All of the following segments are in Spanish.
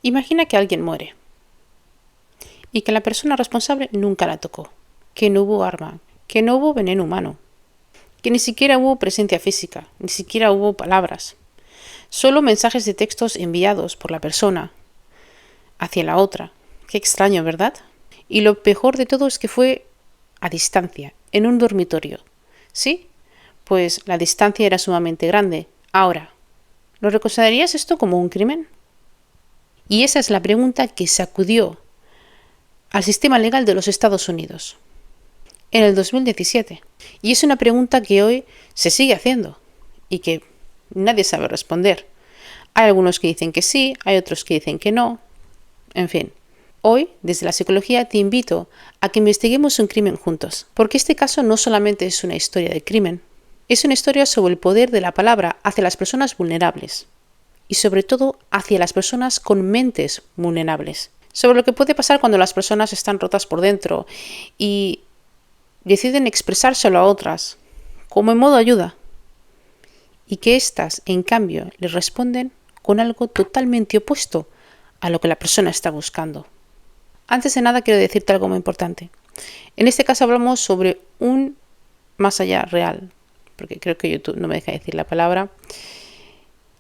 Imagina que alguien muere y que la persona responsable nunca la tocó, que no hubo arma, que no hubo veneno humano, que ni siquiera hubo presencia física, ni siquiera hubo palabras, solo mensajes de textos enviados por la persona hacia la otra. Qué extraño, ¿verdad? Y lo peor de todo es que fue a distancia, en un dormitorio. ¿Sí? Pues la distancia era sumamente grande. Ahora, ¿lo reconsiderarías esto como un crimen? Y esa es la pregunta que sacudió al sistema legal de los Estados Unidos en el 2017. Y es una pregunta que hoy se sigue haciendo y que nadie sabe responder. Hay algunos que dicen que sí, hay otros que dicen que no. En fin, hoy, desde la psicología, te invito a que investiguemos un crimen juntos, porque este caso no solamente es una historia de crimen, es una historia sobre el poder de la palabra hacia las personas vulnerables y sobre todo hacia las personas con mentes vulnerables, sobre lo que puede pasar cuando las personas están rotas por dentro y deciden expresárselo a otras como en modo ayuda y que éstas, en cambio, les responden con algo totalmente opuesto a lo que la persona está buscando. Antes de nada quiero decirte algo muy importante. En este caso hablamos sobre un más allá real, porque creo que YouTube no me deja decir la palabra,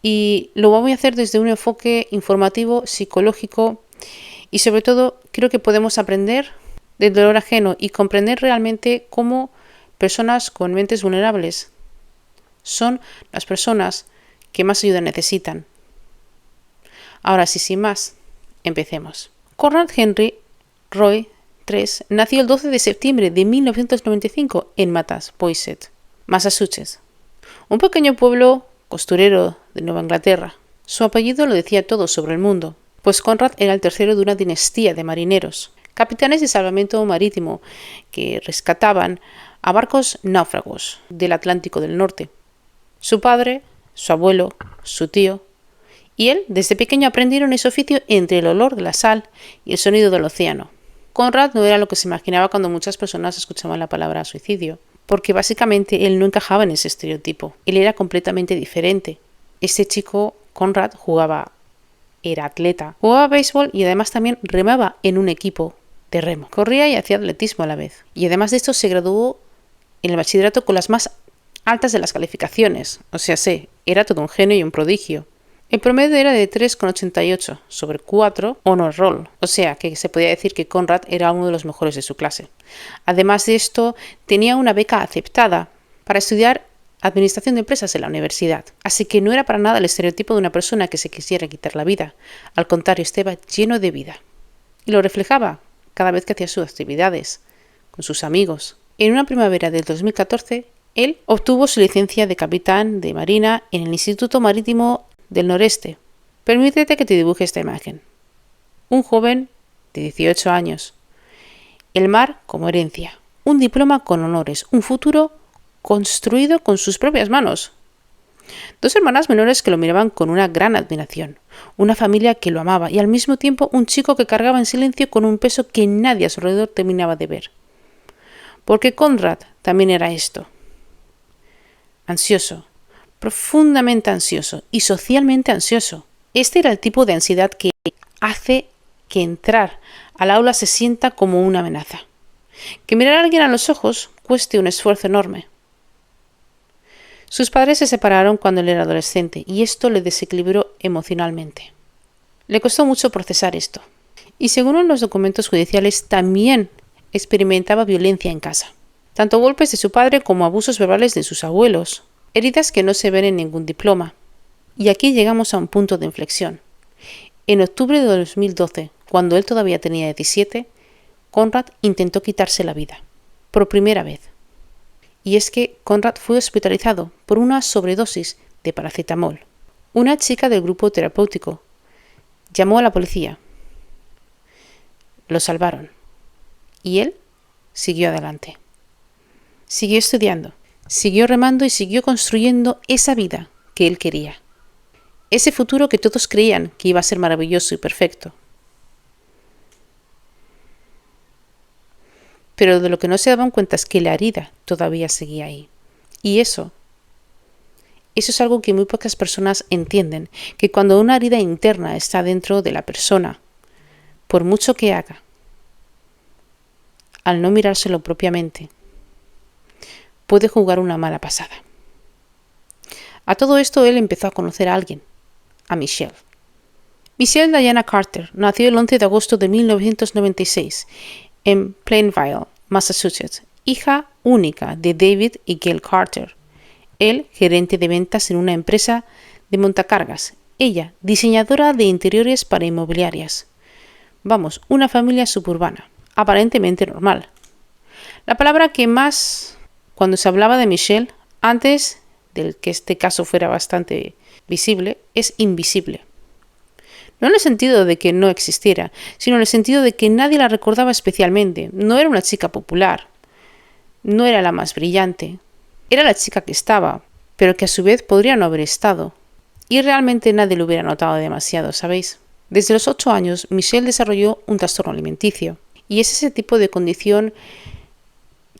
y lo voy a hacer desde un enfoque informativo, psicológico, y sobre todo creo que podemos aprender del dolor ajeno y comprender realmente cómo personas con mentes vulnerables son las personas que más ayuda necesitan. Ahora sí, sin más, empecemos. Conrad Henry Roy III nació el 12 de septiembre de 1995 en Massachusetts, Massachusetts, un pequeño pueblo costurero de Nueva Inglaterra. Su apellido lo decía todo sobre el mundo, pues Conrad era el tercero de una dinastía de marineros, capitanes de salvamento marítimo que rescataban a barcos náufragos del Atlántico del Norte. Su padre, su abuelo, su tío y él desde pequeño aprendieron ese oficio entre el olor de la sal y el sonido del océano. Conrad no era lo que se imaginaba cuando muchas personas escuchaban la palabra suicidio, porque básicamente él no encajaba en ese estereotipo. Él era completamente diferente. Este chico, Conrad, era atleta, jugaba béisbol y además también remaba en un equipo de remo. Corría y hacía atletismo a la vez. Y además de esto se graduó en el bachillerato con las más altas de las calificaciones. O sea, era todo un genio y un prodigio. El promedio era de 3,88 sobre 4 honor roll, o sea que se podía decir que Conrad era uno de los mejores de su clase. Además de esto, tenía una beca aceptada para estudiar administración de empresas en la universidad, así que no era para nada el estereotipo de una persona que se quisiera quitar la vida. Al contrario, estaba lleno de vida. Y lo reflejaba cada vez que hacía sus actividades, con sus amigos. En una primavera del 2014, él obtuvo su licencia de capitán de marina en el Instituto Marítimo del Noreste. Permítete que te dibuje esta imagen. Un joven de 18 años. El mar como herencia. Un diploma con honores. Un futuro construido con sus propias manos. Dos hermanas menores que lo miraban con una gran admiración. Una familia que lo amaba y al mismo tiempo un chico que cargaba en silencio con un peso que nadie a su alrededor terminaba de ver. Porque Conrad también era esto. Ansioso. Profundamente ansioso y socialmente ansioso. Este era el tipo de ansiedad que hace que entrar al aula se sienta como una amenaza. Que mirar a alguien a los ojos cueste un esfuerzo enorme. Sus padres se separaron cuando él era adolescente y esto le desequilibró emocionalmente. Le costó mucho procesar esto. Y según los documentos judiciales también experimentaba violencia en casa. Tanto golpes de su padre como abusos verbales de sus abuelos. Heridas que no se ven en ningún diploma. Y aquí llegamos a un punto de inflexión. En octubre de 2012, cuando él todavía tenía 17, Conrad intentó quitarse la vida. Por primera vez. Y es que Conrad fue hospitalizado por una sobredosis de paracetamol. Una chica del grupo terapéutico llamó a la policía. Lo salvaron. Y él siguió adelante. Siguió estudiando. Siguió remando y siguió construyendo esa vida que él quería. Ese futuro que todos creían que iba a ser maravilloso y perfecto. Pero de lo que no se daban cuenta es que la herida todavía seguía ahí. Y eso Eso es algo que muy pocas personas entienden, que cuando una herida interna está dentro de la persona, por mucho que haga, al no mirárselo propiamente, puede jugar una mala pasada. A todo esto él empezó a conocer a alguien, a Michelle. Michelle Diana Carter nació el 11 de agosto de 1996 en Plainville, Massachusetts, hija única de David y Gail Carter. Él, gerente de ventas en una empresa de montacargas. Ella, diseñadora de interiores para inmobiliarias. Vamos, una familia suburbana, aparentemente normal. La palabra que más, cuando se hablaba de Michelle, antes del que este caso fuera bastante visible, es invisible. No en el sentido de que no existiera, sino en el sentido de que nadie la recordaba especialmente. No era una chica popular, no era la más brillante. Era la chica que estaba, pero que a su vez podría no haber estado. Y realmente nadie lo hubiera notado demasiado, ¿sabéis? Desde los 8 años, Michelle desarrolló un trastorno alimenticio. Y es ese tipo de condición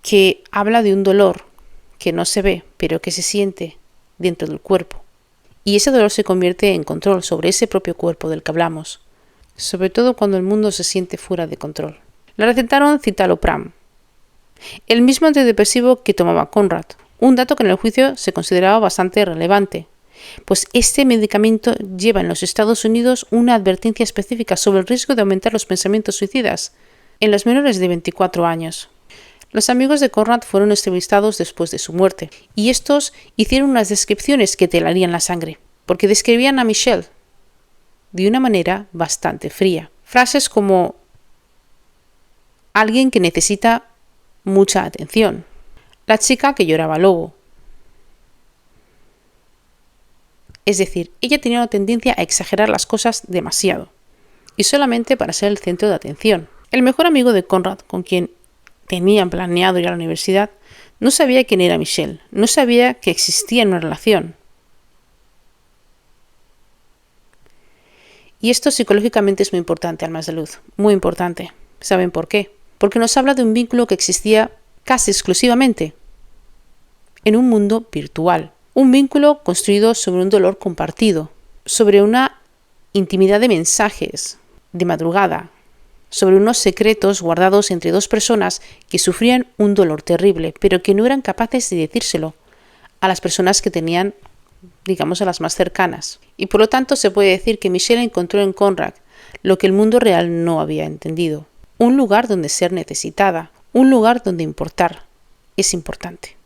que habla de un dolor que no se ve, pero que se siente dentro del cuerpo. Y ese dolor se convierte en control sobre ese propio cuerpo del que hablamos, sobre todo cuando el mundo se siente fuera de control. Le recetaron citalopram, el mismo antidepresivo que tomaba Conrad, un dato que en el juicio se consideraba bastante relevante, pues este medicamento lleva en los Estados Unidos una advertencia específica sobre el riesgo de aumentar los pensamientos suicidas en los menores de 24 años. Los amigos de Conrad fueron entrevistados después de su muerte, y estos hicieron unas descripciones que te helarían la sangre, porque describían a Michelle de una manera bastante fría. Frases como alguien que necesita mucha atención, la chica que lloraba lobo. Es decir, ella tenía una tendencia a exagerar las cosas demasiado, y solamente para ser el centro de atención. El mejor amigo de Conrad, con quien tenían planeado ir a la universidad, no sabía quién era Michelle, no sabía que existía una relación. Y esto psicológicamente es muy importante, almas de luz, muy importante. ¿Saben por qué? Porque nos habla de un vínculo que existía casi exclusivamente en un mundo virtual. Un vínculo construido sobre un dolor compartido, sobre una intimidad de mensajes, de madrugada, sobre unos secretos guardados entre dos personas que sufrían un dolor terrible, pero que no eran capaces de decírselo a las personas que tenían, digamos, a las más cercanas. Y por lo tanto se puede decir que Michelle encontró en Conrad lo que el mundo real no había entendido. Un lugar donde ser necesitada, un lugar donde importar es importante.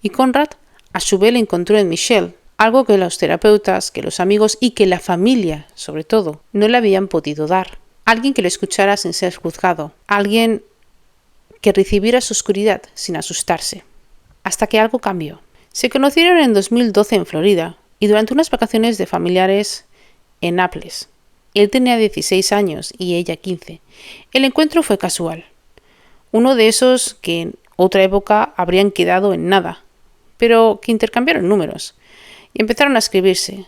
Y Conrad, a su vez, encontró en Michelle algo que los terapeutas, que los amigos y que la familia, sobre todo, no le habían podido dar. Alguien que lo escuchara sin ser juzgado, alguien que recibiera su oscuridad sin asustarse. Hasta que algo cambió. Se conocieron en 2012 en Florida y durante unas vacaciones de familiares en Naples. Él tenía 16 años y ella 15. El encuentro fue casual. Uno de esos que en otra época habrían quedado en nada, pero que intercambiaron números y empezaron a escribirse.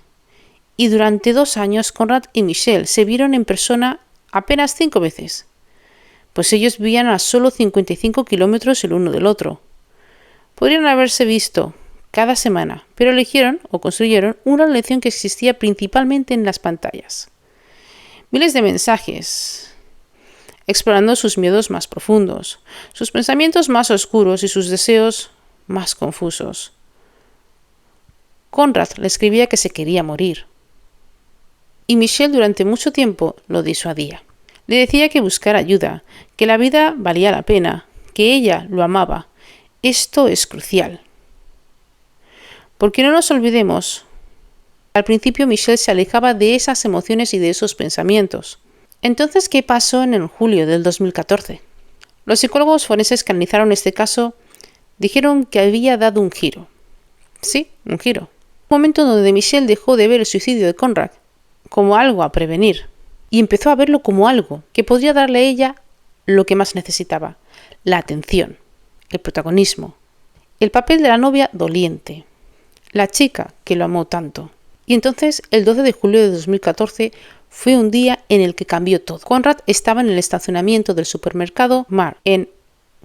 Y durante 2 años Conrad y Michelle se vieron en persona apenas 5 veces, pues ellos vivían a solo 55 kilómetros el uno del otro. Podrían haberse visto cada semana, pero eligieron o construyeron una relación que existía principalmente en las pantallas. Miles de mensajes, explorando sus miedos más profundos, sus pensamientos más oscuros y sus deseos más confusos. Conrad le escribía que se quería morir, y Michelle durante mucho tiempo lo disuadía. Le decía que buscara ayuda, que la vida valía la pena, que ella lo amaba. Esto es crucial. Porque no nos olvidemos, al principio Michelle se alejaba de esas emociones y de esos pensamientos. Entonces, ¿qué pasó en el julio del 2014? Los psicólogos forenses que analizaron este caso dijeron que había dado un giro. Sí, un giro. Un momento donde Michelle dejó de ver el suicidio de Conrad como algo a prevenir y empezó a verlo como algo que podría darle a ella lo que más necesitaba: la atención, el protagonismo, el papel de la novia doliente, la chica que lo amó tanto. Y entonces, el 12 de julio de 2014 fue un día en el que cambió todo. Conrad estaba en el estacionamiento del supermercado Mar, en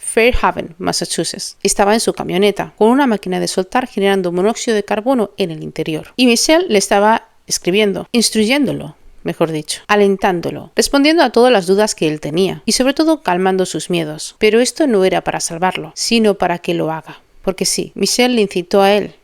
Fairhaven, Massachusetts. Estaba en su camioneta, con una máquina de soltar generando monóxido de carbono en el interior. Y Michelle le estaba escribiendo, instruyéndolo, mejor dicho, alentándolo, respondiendo a todas las dudas que él tenía y sobre todo calmando sus miedos. Pero esto no era para salvarlo, sino para que lo haga. Porque sí, Michelle le incitó a él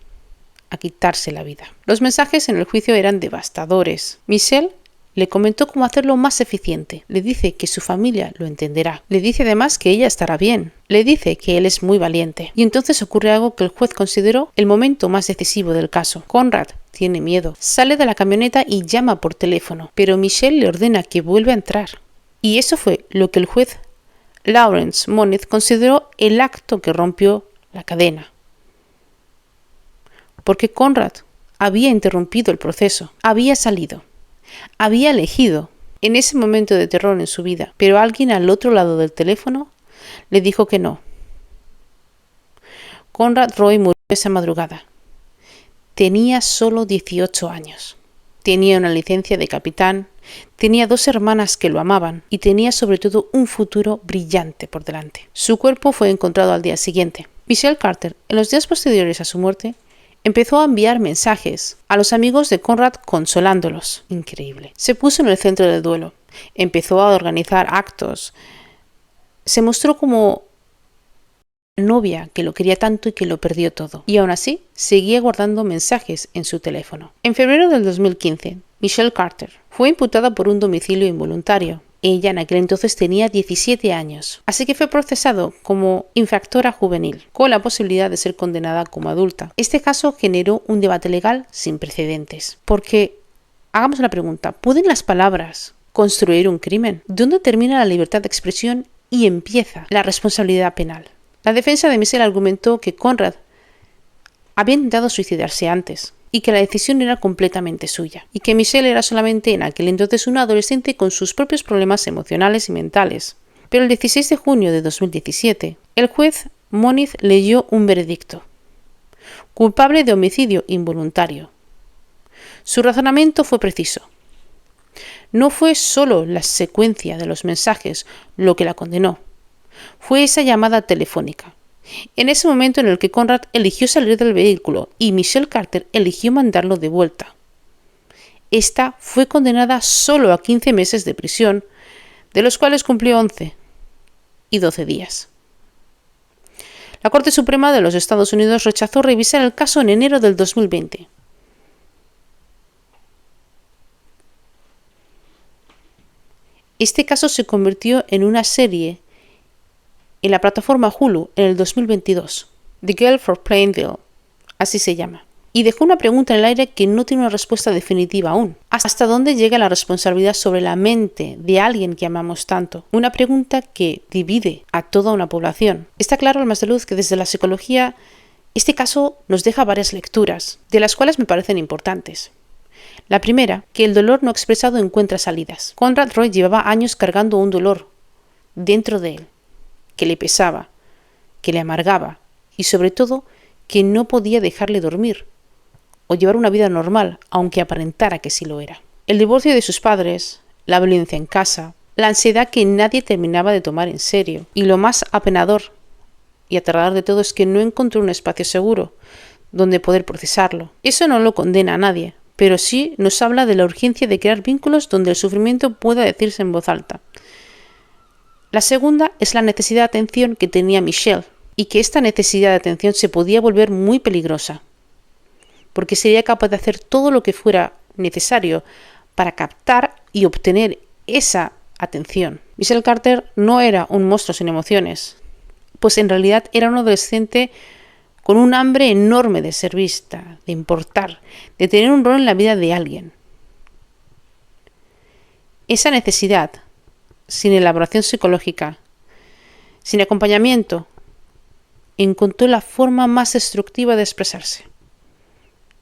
a quitarse la vida. Los mensajes en el juicio eran devastadores. Michelle le comentó cómo hacerlo más eficiente. Le dice que su familia lo entenderá. Le dice además que ella estará bien. Le dice que él es muy valiente. Y entonces ocurre algo que el juez consideró el momento más decisivo del caso. Conrad tiene miedo. Sale de la camioneta y llama por teléfono. Pero Michelle le ordena que vuelva a entrar. Y eso fue lo que el juez Lawrence Moniz consideró el acto que rompió la cadena. Porque Conrad había interrumpido el proceso. Había salido. Había elegido en ese momento de terror en su vida, pero alguien al otro lado del teléfono le dijo que no. Conrad Roy murió esa madrugada. Tenía solo 18 años. Tenía una licencia de capitán, tenía 2 hermanas que lo amaban y tenía sobre todo un futuro brillante por delante. Su cuerpo fue encontrado al día siguiente. Michelle Carter, en los días posteriores a su muerte, empezó a enviar mensajes a los amigos de Conrad consolándolos. Increíble. Se puso en el centro del duelo. Empezó a organizar actos. Se mostró como novia que lo quería tanto y que lo perdió todo. Y aún así, seguía guardando mensajes en su teléfono. En febrero del 2015, Michelle Carter fue imputada por un domicilio involuntario. Ella en aquel entonces tenía 17 años, así que fue procesado como infractora juvenil, con la posibilidad de ser condenada como adulta. Este caso generó un debate legal sin precedentes, porque, hagamos una pregunta, ¿pueden las palabras construir un crimen? ¿Dónde termina la libertad de expresión y empieza la responsabilidad penal? La defensa de Michelle argumentó que Conrad había intentado suicidarse antes, y que la decisión era completamente suya, y que Michelle era solamente en aquel entonces una adolescente con sus propios problemas emocionales y mentales. Pero el 16 de junio de 2017, el juez Moniz leyó un veredicto. Culpable de homicidio involuntario. Su razonamiento fue preciso. No fue solo la secuencia de los mensajes lo que la condenó, fue esa llamada telefónica. En ese momento en el que Conrad eligió salir del vehículo y Michelle Carter eligió mandarlo de vuelta. Esta fue condenada solo a 15 meses de prisión, de los cuales cumplió 11 y 12 días. La Corte Suprema de los Estados Unidos rechazó revisar el caso en enero del 2020. Este caso se convirtió en una serie en la plataforma Hulu en el 2022. The Girl from Plainville, así se llama. Y dejó una pregunta en el aire que no tiene una respuesta definitiva aún. ¿Hasta dónde llega la responsabilidad sobre la mente de alguien que amamos tanto? Una pregunta que divide a toda una población. Está claro, al más de luz, que desde la psicología este caso nos deja varias lecturas, de las cuales me parecen importantes. La primera, que el dolor no expresado encuentra salidas. Conrad Roy llevaba años cargando un dolor dentro de él, que le pesaba, que le amargaba y sobre todo que no podía dejarle dormir o llevar una vida normal, aunque aparentara que sí lo era. El divorcio de sus padres, la violencia en casa, la ansiedad que nadie terminaba de tomar en serio y lo más apenador y aterrador de todo es que no encontró un espacio seguro donde poder procesarlo. Eso no lo condena a nadie, pero sí nos habla de la urgencia de crear vínculos donde el sufrimiento pueda decirse en voz alta. La segunda es la necesidad de atención que tenía Michelle y que esta necesidad de atención se podía volver muy peligrosa, porque sería capaz de hacer todo lo que fuera necesario para captar y obtener esa atención. Michelle Carter no era un monstruo sin emociones, pues en realidad era un adolescente con un hambre enorme de ser vista, de importar, de tener un rol en la vida de alguien. Esa necesidad, sin elaboración psicológica, sin acompañamiento, encontró la forma más destructiva de expresarse.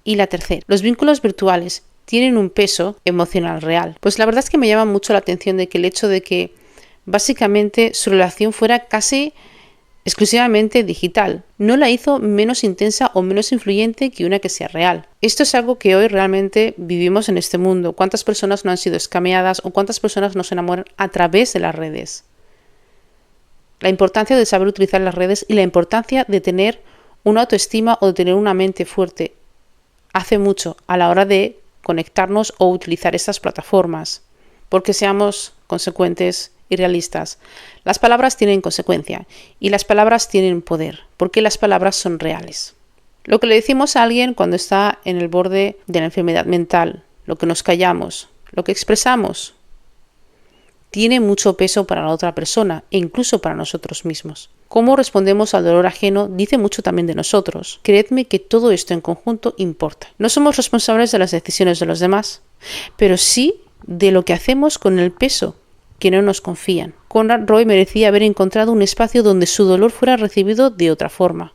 Y la tercera, los vínculos virtuales tienen un peso emocional real. Pues la verdad es que me llama mucho la atención de que el hecho de que básicamente su relación fuera casi exclusivamente digital no la hizo menos intensa o menos influyente que una que sea real. Esto es algo que hoy realmente vivimos en este mundo. ¿Cuántas personas no han sido escameadas o cuántas personas no se enamoran a través de las redes? La importancia de saber utilizar las redes y la importancia de tener una autoestima o de tener una mente fuerte hace mucho a la hora de conectarnos o utilizar estas plataformas. Porque seamos consecuentes y realistas. Las palabras tienen consecuencia y las palabras tienen poder, porque las palabras son reales. Lo que le decimos a alguien cuando está en el borde de la enfermedad mental, lo que nos callamos, lo que expresamos, tiene mucho peso para la otra persona e incluso para nosotros mismos. Cómo respondemos al dolor ajeno dice mucho también de nosotros. Creedme que todo esto en conjunto importa. No somos responsables de las decisiones de los demás, pero sí de lo que hacemos con el peso que no nos confían. Conrad Roy merecía haber encontrado un espacio donde su dolor fuera recibido de otra forma.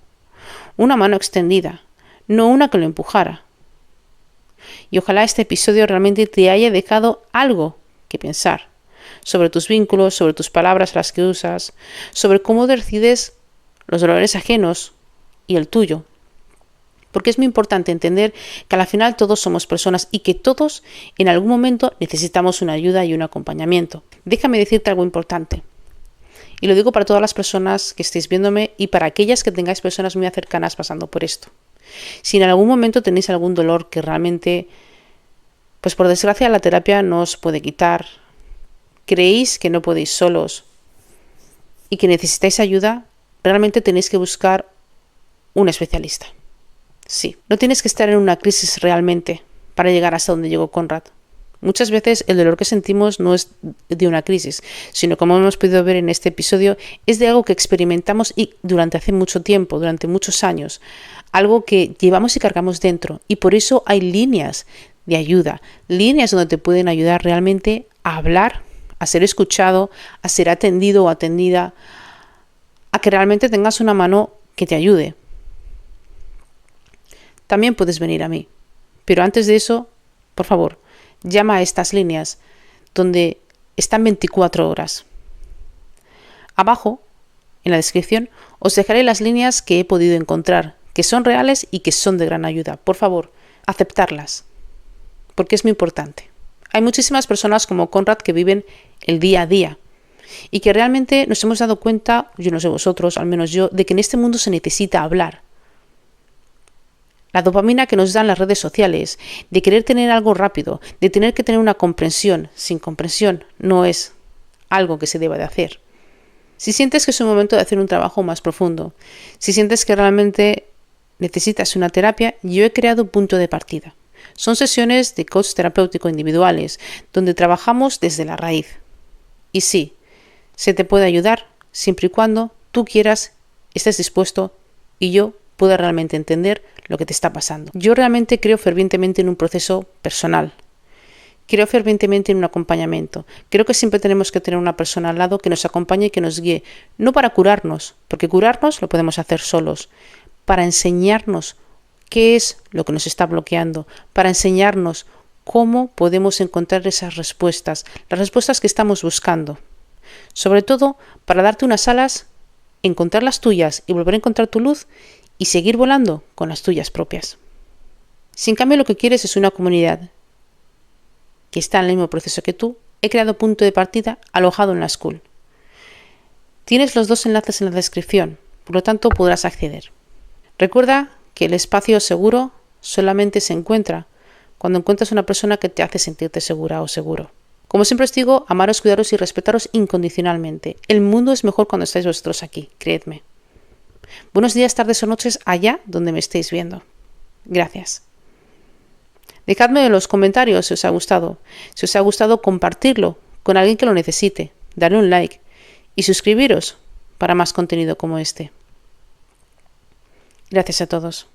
Una mano extendida, no una que lo empujara. Y ojalá este episodio realmente te haya dejado algo que pensar sobre tus vínculos, sobre tus palabras las que usas, sobre cómo decides los dolores ajenos y el tuyo. Porque es muy importante entender que al final todos somos personas y que todos en algún momento necesitamos una ayuda y un acompañamiento. Déjame decirte algo importante. Y lo digo para todas las personas que estéis viéndome y para aquellas que tengáis personas muy cercanas pasando por esto. Si en algún momento tenéis algún dolor que realmente, pues por desgracia la terapia no os puede quitar, creéis que no podéis solos y que necesitáis ayuda, realmente tenéis que buscar un especialista. Sí, no tienes que estar en una crisis realmente para llegar hasta donde llegó Conrad. Muchas veces el dolor que sentimos no es de una crisis, sino como hemos podido ver en este episodio, es de algo que experimentamos y durante hace mucho tiempo, durante muchos años, algo que llevamos y cargamos dentro. Y por eso hay líneas de ayuda, líneas donde te pueden ayudar realmente a hablar, a ser escuchado, a ser atendido o atendida, a que realmente tengas una mano que te ayude. También puedes venir a mí. Pero antes de eso, por favor, llama a estas líneas donde están 24 horas. Abajo, en la descripción, os dejaré las líneas que he podido encontrar, que son reales y que son de gran ayuda. Por favor, aceptarlas, porque es muy importante. Hay muchísimas personas como Conrad que viven el día a día y que realmente nos hemos dado cuenta, yo no sé vosotros, al menos yo, de que en este mundo se necesita hablar. La dopamina que nos dan las redes sociales, de querer tener algo rápido, de tener que tener una comprensión. Sin comprensión no es algo que se deba de hacer. Si sientes que es un momento de hacer un trabajo más profundo, si sientes que realmente necesitas una terapia, yo he creado un punto de partida. Son sesiones de coach terapéutico individuales, donde trabajamos desde la raíz. Y sí, se te puede ayudar siempre y cuando tú quieras, estés dispuesto y yo pueda realmente entender lo que te está pasando. Yo realmente creo fervientemente en un proceso personal. Creo fervientemente en un acompañamiento. Creo que siempre tenemos que tener una persona al lado que nos acompañe y que nos guíe. No para curarnos, porque curarnos lo podemos hacer solos. Para enseñarnos qué es lo que nos está bloqueando. Para enseñarnos cómo podemos encontrar esas respuestas. Las respuestas que estamos buscando. Sobre todo para darte unas alas, encontrar las tuyas y volver a encontrar tu luz y seguir volando con las tuyas propias. Si en cambio lo que quieres es una comunidad que está en el mismo proceso que tú, he creado punto de partida alojado en la School. Tienes los dos enlaces en la descripción, por lo tanto podrás acceder. Recuerda que el espacio seguro solamente se encuentra cuando encuentras una persona que te hace sentirte segura o seguro. Como siempre os digo, amaros, cuidaros y respetaros incondicionalmente. El mundo es mejor cuando estáis vosotros aquí, creedme. Buenos días, tardes o noches allá donde me estéis viendo. Gracias. Dejadme en los comentarios si os ha gustado. Si os ha gustado, compartirlo con alguien que lo necesite. Darle un like y suscribiros para más contenido como este. Gracias a todos.